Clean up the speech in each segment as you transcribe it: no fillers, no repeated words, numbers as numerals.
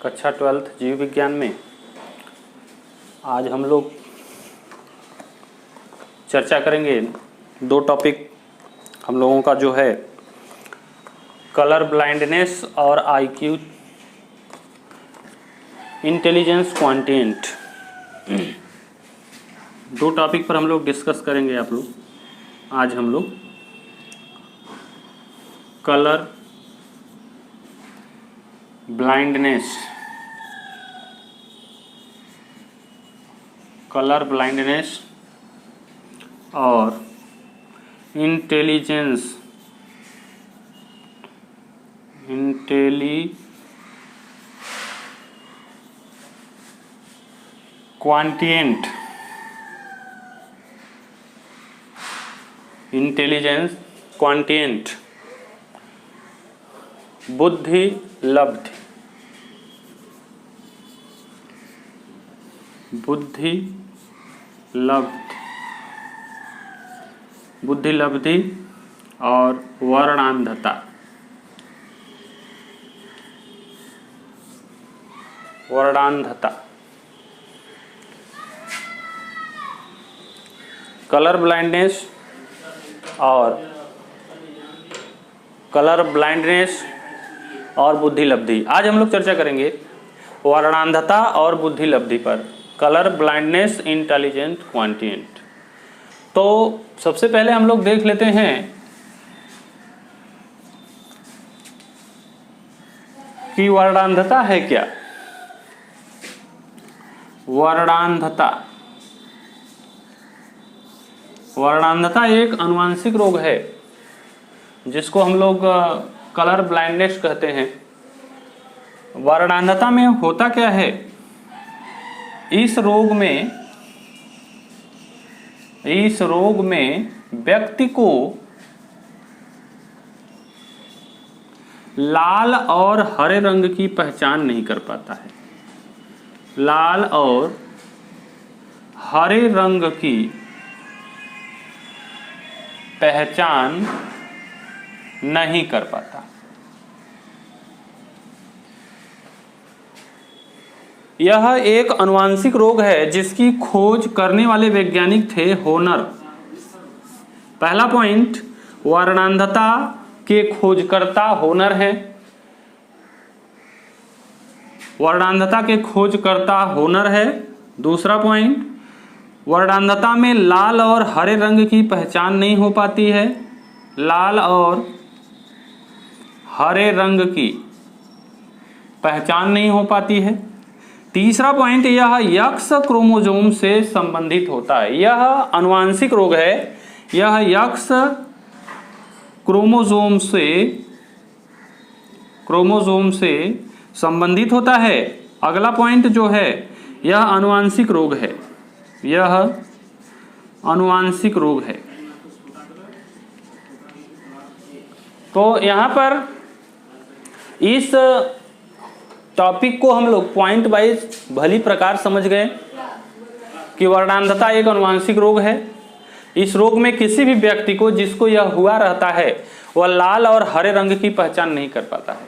कक्षा 12th जीव विज्ञान में आज हम लोग चर्चा करेंगे। दो टॉपिक हम लोगों का जो है कलर ब्लाइंडनेस और आईक्यू इंटेलिजेंस क्वांटिएंट, दो टॉपिक पर हम लोग डिस्कस करेंगे। आज हम लोग कलर ब्लाइंडनेस और इंटेलिजेंस क्वांटिएंट बुद्धि लब्धि और वर्णांधता। कलर ब्लाइंडनेस और बुद्धि लब्धि। आज हम लोग चर्चा करेंगे वर्णांधता और बुद्धि लब्धि पर। Colour blindness intelligent quotient. तो सबसे पहले हम लोग देख लेते हैं कि वर्णांधता है क्या। वर्णांधता एक आनुवंशिक रोग है जिसको हम लोग कलर ब्लाइंडनेस कहते हैं। वर्णांधता में होता क्या है, इस रोग में व्यक्ति को लाल और हरे रंग की पहचान नहीं कर पाता है। लाल और हरे रंग की पहचान नहीं कर पाता। यह एक आनुवंशिक रोग है जिसकी खोज करने वाले वैज्ञानिक थे होनर। पहला पॉइंट, वर्णांधता के खोजकर्ता होनर हैं। वर्णांधता के खोजकर्ता होनर है। दूसरा पॉइंट, वर्णांधता में लाल और हरे रंग की पहचान नहीं हो पाती है। लाल और हरे रंग की पहचान नहीं हो पाती है। तीसरा पॉइंट, यह एक्स क्रोमोसोम से संबंधित होता है। यह आनुवंशिक रोग है, यह एक्स क्रोमोसोम से संबंधित होता है। अगला पॉइंट जो है, यह आनुवंशिक रोग है। यह आनुवंशिक रोग है। तो यहां पर इस टॉपिक को हम लोग पॉइंट वाइज भली प्रकार समझ गए कि वर्णांधता एक आनुवंशिक रोग है। इस रोग में किसी भी व्यक्ति को जिसको यह हुआ रहता है वह लाल और हरे रंग की पहचान नहीं कर पाता है।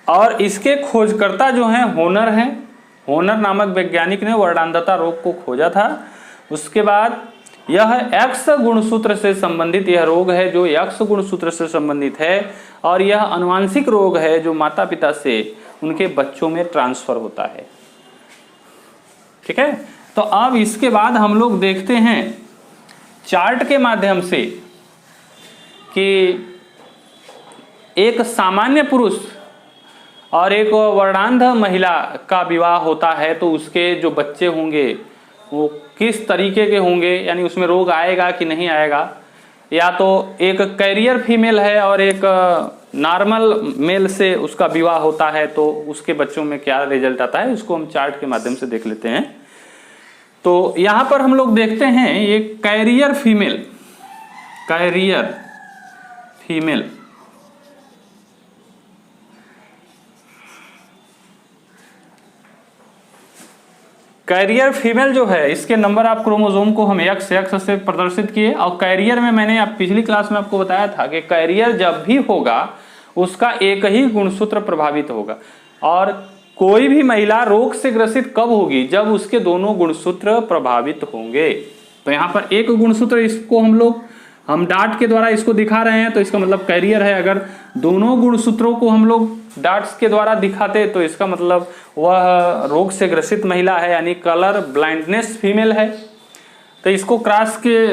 और इसके खोजकर्ता जो हैं होनर हैं। होनर नामक वैज्ञानिक ने वर्णांधता रोग को खोजा था। उसके बाद यह एक्स गुणसूत्र से संबंधित यह रोग है, जो एक्स गुणसूत्र से संबंधित है, और यह आनुवंशिक रोग है जो माता पिता से उनके बच्चों में ट्रांसफर होता है। ठीक है। तो अब इसके बाद हम लोग देखते हैं चार्ट के माध्यम से कि एक सामान्य पुरुष और एक वर्णांध महिला का विवाह होता है तो उसके जो बच्चे होंगे वो किस तरीके के होंगे, यानी उसमें रोग आएगा कि नहीं आएगा। या तो एक कैरियर फीमेल है और एक नॉर्मल मेल से उसका विवाह होता है तो उसके बच्चों में क्या रिजल्ट आता है, उसको हम चार्ट के माध्यम से देख लेते हैं। तो यहाँ पर हम लोग देखते हैं ये कैरियर फीमेल कैरियर फीमेल जो है, इसके नंबर ऑफ क्रोमोसोम को हम एक्स से प्रदर्शित किए। और कैरियर में मैंने पिछली क्लास में आपको बताया था कि कैरियर जब भी होगा उसका एक ही गुणसूत्र प्रभावित होगा। और कोई भी महिला रोग से ग्रसित कब होगी? जब उसके दोनों गुणसूत्र प्रभावित होंगे। तो यहाँ पर एक गुणसूत्र, इसको हम डार्ट के द्वारा इसको दिखा रहे हैं तो इसका मतलब कैरियर है। अगर दोनों गुणसूत्रों को हम लोग डार्ट्स के द्वारा दिखाते तो इसका मतलब वह रोग से ग्रसित महिला है, यानी कलर ब्लाइंडनेस फीमेल है। तो इसको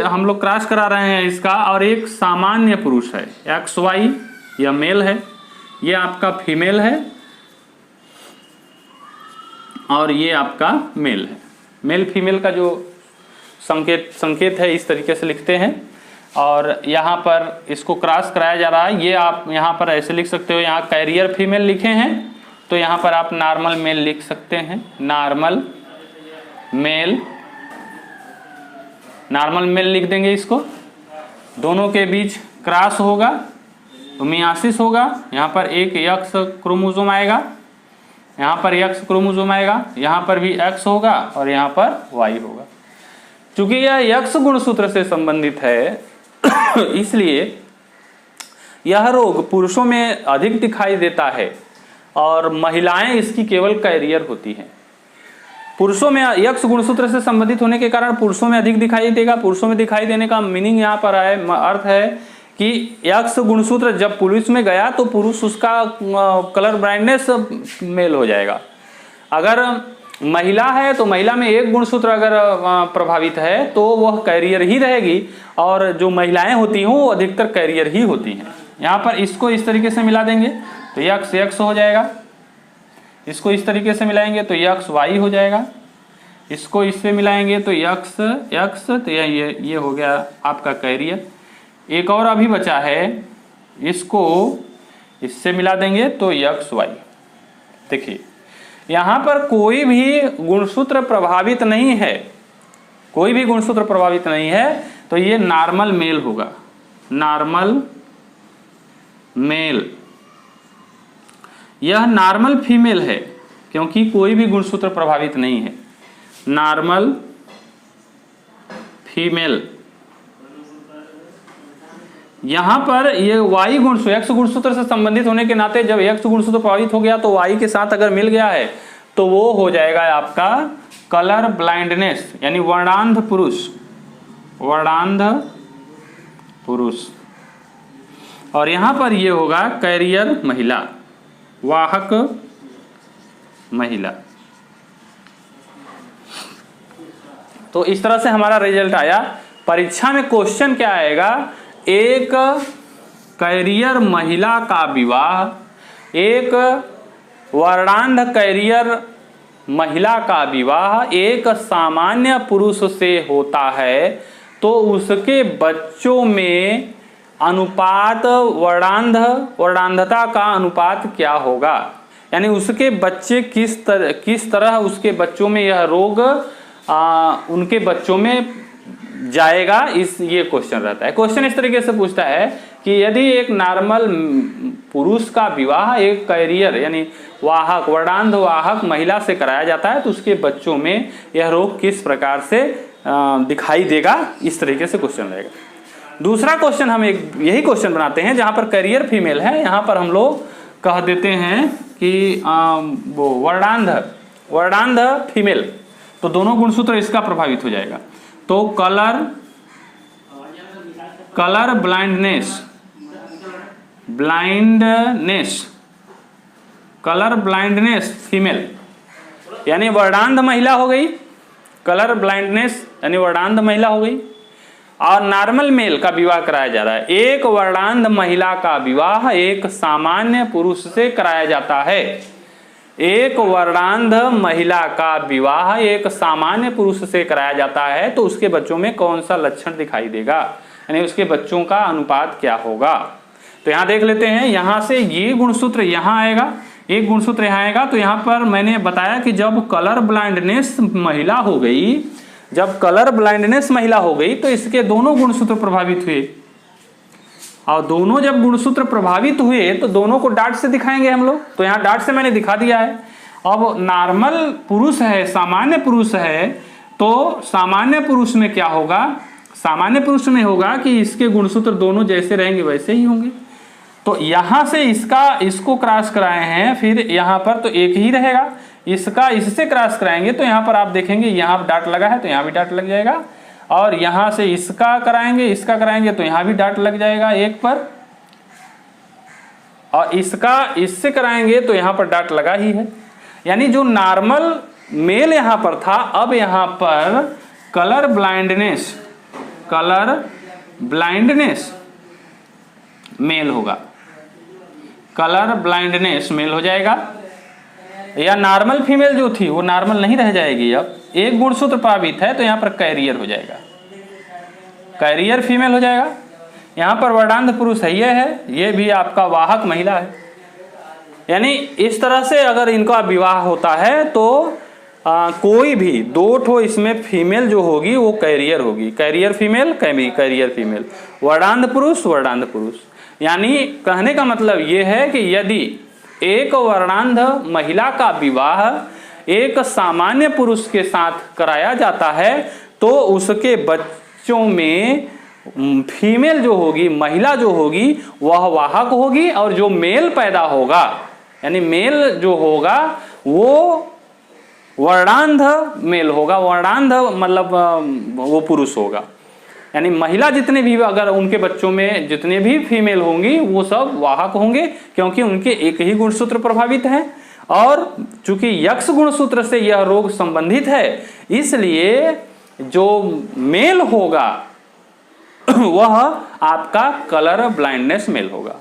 हम लोग क्रॉस करा रहे हैं इसका। और एक सामान्य पुरुष है, XY, यह मेल है, ये आपका फीमेल है और ये आपका मेल है। मेल फीमेल का जो संकेत है इस तरीके से लिखते हैं। और यहाँ पर इसको क्रॉस कराया जा रहा है। ये आप यहाँ पर ऐसे लिख सकते हो, यहाँ कैरियर फीमेल लिखे हैं तो यहाँ पर आप नॉर्मल मेल लिख सकते हैं। नॉर्मल मेल लिख देंगे इसको। दोनों के बीच क्रॉस होगा तो मियासिस होगा। यहाँ पर एक X क्रोमोसोम आएगा, यहाँ पर X क्रोमोसोम आएगा, यहाँ पर भी X होगा और यहाँ पर Y होगा। चूंकि यह X गुणसूत्र से संबंधित है इसलिए यह रोग पुरुषों में अधिक दिखाई देता है और महिलाएं इसकी केवल कैरियर होती हैं। पुरुषों में X गुणसूत्र से संबंधित होने के कारण पुरुषों में अधिक दिखाई देगा। पुरुषों में दिखाई देने का मीनिंग यहाँ पर है, अर्थ है कि X गुणसूत्र जब पुरुष में गया तो पुरुष उसका कलर ब्लाइंडनेस मेल हो जाएगा। अगर महिला है तो महिला में एक गुणसूत्र अगर प्रभावित है तो वह कैरियर ही रहेगी और जो महिलाएं होती हैं वो अधिकतर कैरियर ही होती हैं। यहाँ पर इसको इस तरीके से मिला देंगे तो X हो जाएगा, इसको इस तरीके से मिलाएंगे तो XY हो जाएगा, इसको इससे मिलाएंगे तो X तो ये हो गया आपका कैरियर। एक और अभी बचा है, इसको इससे मिला देंगे तो XY। देखिए यहाँ पर कोई भी गुणसूत्र प्रभावित नहीं है, कोई भी गुणसूत्र प्रभावित नहीं है तो ये नॉर्मल मेल होगा। नॉर्मल मेल, यह नॉर्मल फीमेल है क्योंकि कोई भी गुणसूत्र प्रभावित नहीं है। Normal female. यहां पर ये Y गुणसूत्र X गुणसूत्र से संबंधित होने के नाते जब X गुणसूत्र प्रभावित हो गया तो Y के साथ अगर मिल गया है तो वो हो जाएगा आपका कलर ब्लाइंडनेस, यानी वर्णांध पुरुष। वर्णांध पुरुष। और यहां पर ये होगा कैरियर महिला, वाहक महिला। तो इस तरह से हमारा रिजल्ट आया। परीक्षा में क्वेश्चन क्या आएगा? एक कैरियर महिला का विवाह, एक वर्णांध कैरियर महिला का विवाह एक सामान्य पुरुष से होता है तो उसके बच्चों में अनुपात वर्णांधता का अनुपात क्या होगा, यानी उसके बच्चे किस तरह उसके बच्चों में यह रोग उनके बच्चों में जाएगा। ये क्वेश्चन रहता है। क्वेश्चन इस तरीके से पूछता है कि यदि एक नॉर्मल पुरुष का विवाह एक कैरियर यानी वाहक वर्णांध वाहक महिला से कराया जाता है तो उसके बच्चों में यह रोग किस प्रकार से दिखाई देगा, इस तरीके से क्वेश्चन रहेगा। दूसरा क्वेश्चन हम एक यही क्वेश्चन बनाते हैं जहां पर कैरियर फीमेल है, यहां पर हम लोग कह देते हैं कि वो वर्णांध फीमेल, तो दोनों गुणसूत्र इसका प्रभावित हो जाएगा। तो कलर ब्लाइंडनेस फीमेल यानी वर्णांध महिला हो गई, कलर ब्लाइंडनेस यानी वर्णांध महिला हो गई। और नॉर्मल मेल का विवाह कराया जा रहा है। एक वर्णांध महिला का विवाह एक सामान्य पुरुष से कराया जाता है। एक वर्णांध महिला का विवाह एक सामान्य पुरुष से कराया जाता है तो उसके बच्चों में कौन सा लक्षण दिखाई देगा, यानी उसके बच्चों का अनुपात क्या होगा। तो यहाँ देख लेते हैं, यहाँ से ये गुणसूत्र यहाँ आएगा, एक गुणसूत्र यहाँ आएगा। तो यहाँ पर मैंने बताया कि जब कलर ब्लाइंडनेस महिला हो गई, जब कलर ब्लाइंडनेस महिला हो गई तो इसके दोनों गुणसूत्र प्रभावित हुए। और दोनों जब गुणसूत्र प्रभावित हुए तो दोनों को डार्ट से दिखाएंगे हम लोग। तो यहाँ डार्ट से मैंने दिखा दिया है। अब नॉर्मल पुरुष है, सामान्य पुरुष है, तो सामान्य पुरुष में क्या होगा? सामान्य पुरुष में होगा कि इसके गुणसूत्र दोनों जैसे रहेंगे वैसे ही होंगे। तो यहां से इसको क्रॉस कराए हैं, फिर यहां पर तो एक ही रहेगा, इसका इससे क्रॉस कराएंगे तो यहां पर आप देखेंगे यहां डॉट लगा है तो यहां भी डॉट लग जाएगा, और यहां से इसका कराएंगे तो यहां भी डॉट लग जाएगा एक पर, और इससे कराएंगे तो यहां पर डॉट लगा ही है। यानी जो नॉर्मल मेल यहां पर था, अब यहां पर कलर ब्लाइंडनेस मेल होगा, कलर ब्लाइंडनेस मेल हो जाएगा। या नॉर्मल फीमेल जो थी वो नॉर्मल नहीं रह जाएगी, अब एक गुणसूत्र प्रभावित है तो यहाँ पर कैरियर हो जाएगा, कैरियर फीमेल हो जाएगा। यहाँ पर वर्णांध पुरुष है, ये भी आपका वाहक महिला है। यानी इस तरह से अगर इनका विवाह होता है तो कोई भी दो ठो इसमें फीमेल जो होगी वो कैरियर होगी, कैरियर फीमेल कैरियर फीमेल, वर्णांध पुरुष। यानी कहने का मतलब ये है कि यदि एक वर्णांध महिला का विवाह एक सामान्य पुरुष के साथ कराया जाता है तो उसके बच्चों में फीमेल जो होगी, महिला जो होगी वह वाहक होगी, और जो मेल पैदा होगा यानी मेल जो होगा वो वर्णांध मेल होगा, वर्णांध मतलब वो पुरुष होगा। यानी महिला जितने भी अगर उनके बच्चों में जितने भी फीमेल होंगी वो सब वाहक होंगे, क्योंकि उनके एक ही गुणसूत्र प्रभावित है, और चूंकि यक्ष गुणसूत्र से यह रोग संबंधित है इसलिए जो मेल होगा वह आपका कलर ब्लाइंडनेस मेल होगा।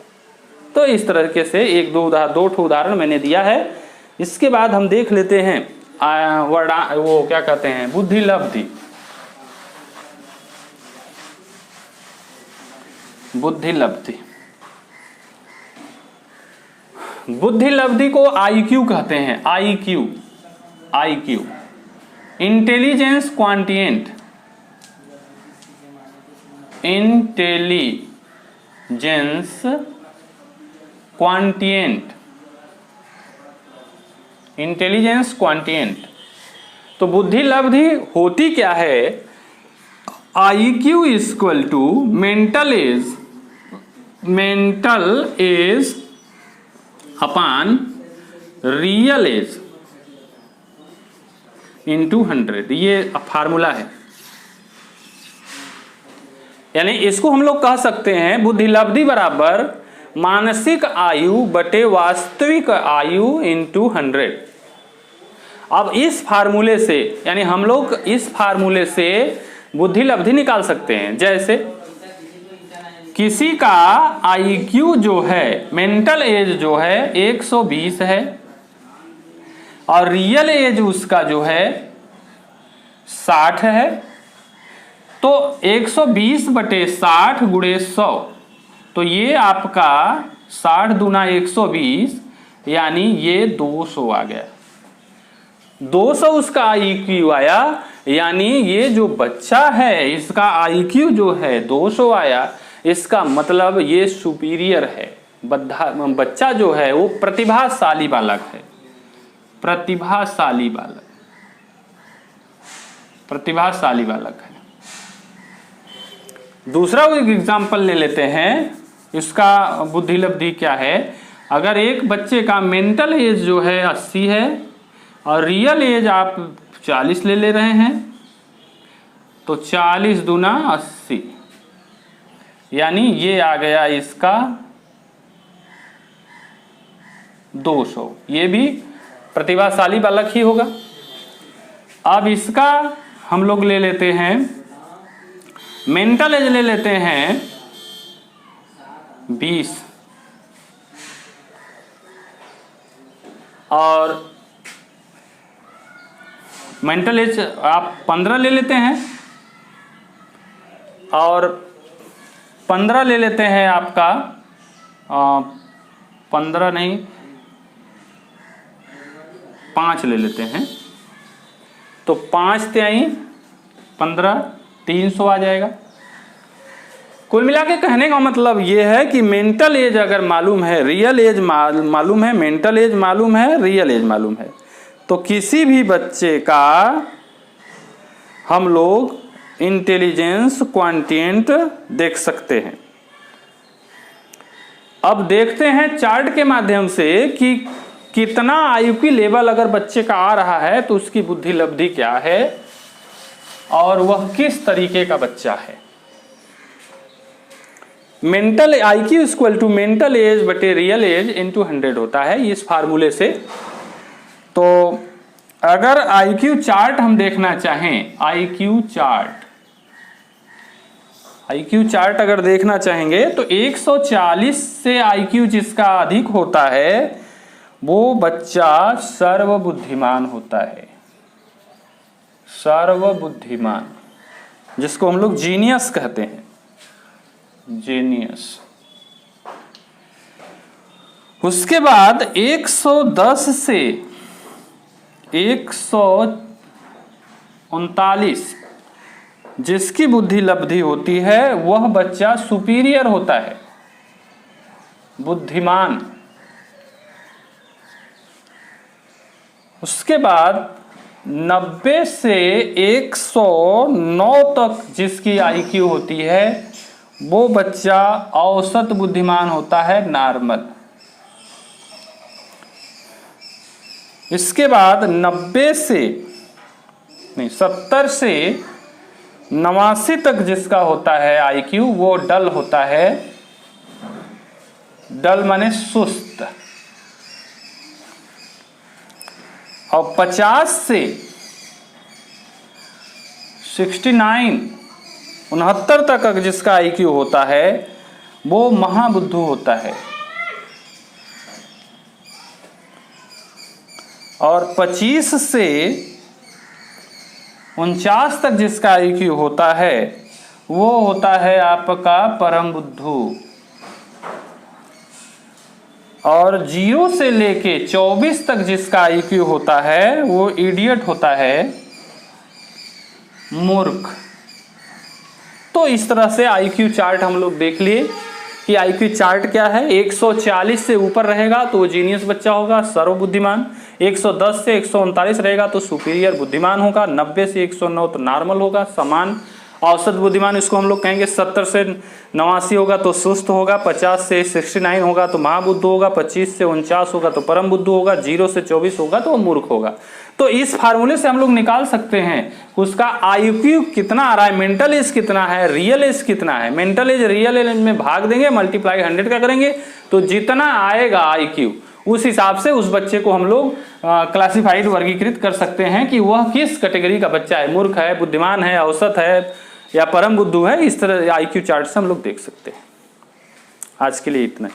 तो इस तरीके से दो ठो उदाहरण मैंने दिया है। इसके बाद हम देख लेते हैं वो क्या कहते हैं बुद्धि लब्धि। बुद्धि लब्धि को आईक्यू कहते हैं, IQ intelligence quotient, intelligence quotient. तो बुद्धि लब्धि होती क्या है? IQ equal to mental age upon real age into 100, ये फार्मूला है। यानी इसको हम लोग कह सकते हैं बुद्धि लब्धि बराबर मानसिक आयु बटे वास्तविक आयु इंटू 100। अब इस फार्मूले से यानी हम लोग इस फार्मूले से बुद्धि लब्धि निकाल सकते हैं। जैसे किसी का IQ जो है, मेंटल एज जो है 120 है और रियल एज उसका जो है 60 है, तो 120 बटे 60 गुणे 100, तो ये आपका 60 दूना 120 यानी ये 200 आ गया। 200 उसका IQ आया, यानी ये जो बच्चा है इसका IQ जो है 200 आया, इसका मतलब ये सुपीरियर है। बच्चा जो है वो प्रतिभाशाली बालक है, प्रतिभाशाली बालक है। दूसरा एग्जाम्पल ले लेते हैं, इसका बुद्धि लब्धि क्या है। अगर एक बच्चे का मेंटल एज जो है 80 है और रियल एज आप 40 ले रहे हैं, तो 40 दूना 80 यानी ये आ गया इसका 200। ये भी प्रतिभाशाली बालक ही होगा। अब इसका हम लोग ले लेते हैं मेंटल एज ले लेते हैं 20 और मेंटल एज आप 15 ले लेते हैं और 15 ले लेते हैं आपका 15 नहीं 5 ले लेते हैं, तो 5 त्याई 15 300 आ जाएगा। कुल मिला के कहने का मतलब ये है कि मेंटल एज अगर मालूम है, रियल एज मालूम है, मेंटल एज मालूम है, रियल एज मालूम है, तो किसी भी बच्चे का हम लोग इंटेलिजेंस क्वांटिएंट देख सकते हैं। अब देखते हैं चार्ट के माध्यम से कि कितना IQ लेवल अगर बच्चे का आ रहा है तो उसकी बुद्धि लब्धि क्या है और वह किस तरीके का बच्चा है। Mental IQ equal to mental age बटे रियल एज इंटू 100 होता है इस फार्मूले से। तो अगर IQ चार्ट हम देखना चाहें, IQ चार्ट अगर देखना चाहेंगे तो 140 से IQ जिसका अधिक होता है वो बच्चा सर्वबुद्धिमान होता है, सर्वबुद्धिमान, जिसको हम लोग जीनियस कहते हैं, जीनियस। उसके बाद 110 से 139 जिसकी बुद्धि लब्धि होती है वह बच्चा सुपीरियर होता है, बुद्धिमान। उसके बाद 90 से 109 तक जिसकी IQ होती है वो बच्चा औसत बुद्धिमान होता है, नॉर्मल। इसके बाद 70 से 89 तक जिसका होता है IQ वो डल होता है, डल माने सुस्त। और 50 से 69 तक जिसका IQ होता है वो महाबुद्धू होता है। और 25 से 49 तक जिसका IQ होता है वो होता है आपका परम बुद्धू। और 0 से लेके 24 तक जिसका IQ होता है वो इडियट होता है, मूर्ख। तो इस तरह से IQ चार्ट हम लोग देख लिए कि IQ चार्ट क्या है। 140 से ऊपर रहेगा तो वो जीनियस बच्चा होगा, सर्वबुद्धिमान। 110 से 139 रहेगा तो सुपीरियर बुद्धिमान होगा। 90 से 109 तो नॉर्मल होगा, समान। औसत बुद्धिमान इसको हम लोग कहेंगे। 70 से 89 होगा तो सुस्त होगा। 50 से 69 होगा तो महाबुद्धू होगा। 25 से 49 होगा तो परम बुद्धू होगा। 0 से 24 होगा तो मूर्ख होगा। तो इस फार्मूले से हम लोग निकाल सकते हैं उसका IQ कितना आ रहा है, मेंटल एज कितना है, रियल एज कितना है। मेंटल एज रियल एज में भाग देंगे, मल्टीप्लाई 100 का करेंगे तो जितना आएगा IQ उस हिसाब से उस बच्चे को हम लोग क्लासिफाइड वर्गीकृत कर सकते हैं कि वह किस कैटेगरी का बच्चा है, मूर्ख है, बुद्धिमान है, औसत है या परम बुद्धू है। इस तरह IQ चार्ट से हम लोग देख सकते हैं। आज के लिए इतना ही।